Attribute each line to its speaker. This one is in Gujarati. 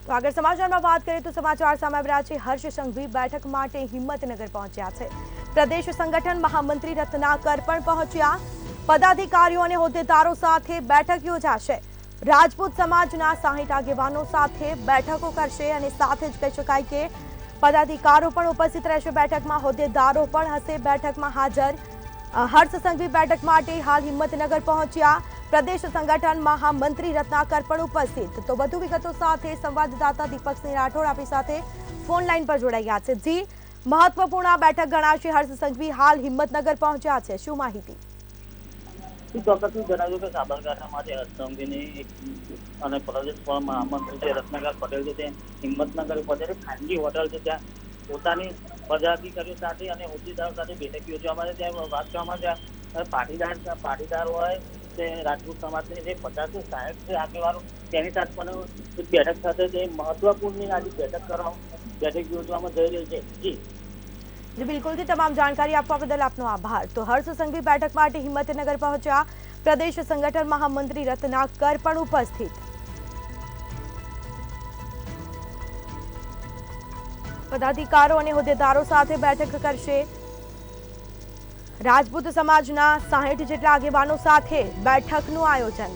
Speaker 1: તો આગળ સમાચારમાં વાત કરીએ તો સમાચાર સામે આવી રહ્યા છે। હર્ષ સંઘવી બેઠક માટે હિંમતનગર પહોંચ્યા છે। પ્રદેશ સંગઠન મહામંત્રી રત્નાકર પણ પહોંચ્યા। પદાધિકારીઓ અને હોદ્દેદારો સાથે બેઠક યોજાશે। રાજપૂત સમાજના 60 આગેવાનો સાથે બેઠકો કરશે અને સાથે જ કહી શકાય કે પદાધિકારીઓ પણ ઉપસ્થિત રહેશે। બેઠકમાં હોદ્દેદારો પણ હશે બેઠકમાં હાજર। હર્ષ સંઘવી બેઠક માટે હાલ હિંમતનગર પહોંચ્યા। પ્રદેશ સંગઠન મહામંત્રી રત્નાકર પણ ઉપસ્થિત। તો વધુ વિગતો સાથે સંવાદદાતા દીપકસિંહ રાઠોડ આપણી સાથે ફોન લાઈન પર જોડાઈ ગયા છે। જી, મહત્વપૂર્ણ બેઠક ગણાશે। હર્ષ સંઘવી હાલ હિંમતનગર પહોંચ્યા છે, શું માહિતી?
Speaker 2: ચોક્કસ જણાવ્યું કે સાબરકાંઠામાંથી હર્ષ સંઘવીની અને પ્રદેશ મહામંત્રી રત્નાકર પટેલ છે તે હિંમતનગર પટેલ ખાનગી હોટલ છે ત્યાં પોતાની પદાધિકારીઓ સાથે અને હોદ્દેદારો સાથે બેઠક યોજવામાં આવે। ત્યાં વાત કરવામાં પાટીદાર હોય તે રાજપૂત સમાજની જે 50 થી 60 આગેવાનો તેની સાથે પણ બેઠક સાથે તે મહત્વપૂર્ણ આજે બેઠક યોજવામાં જઈ રહી છે। જી
Speaker 1: બિલકુલથી તમામ જાણકારી આપવા બદલ આપનો આભાર। તો હર્ષ સંઘવી બેઠક માટે હિંમતનગર પહોંચ્યા। પ્રદેશ સંગઠન મહામંત્રી રત્નાકર પણ ઉપસ્થિત। પદાધિકારીઓ અને હોદ્દેદારો સાથે બેઠક કરશે। રાજપૂત સમાજના 60 જેટલા આગેવાનો સાથે બેઠકનું આયોજન।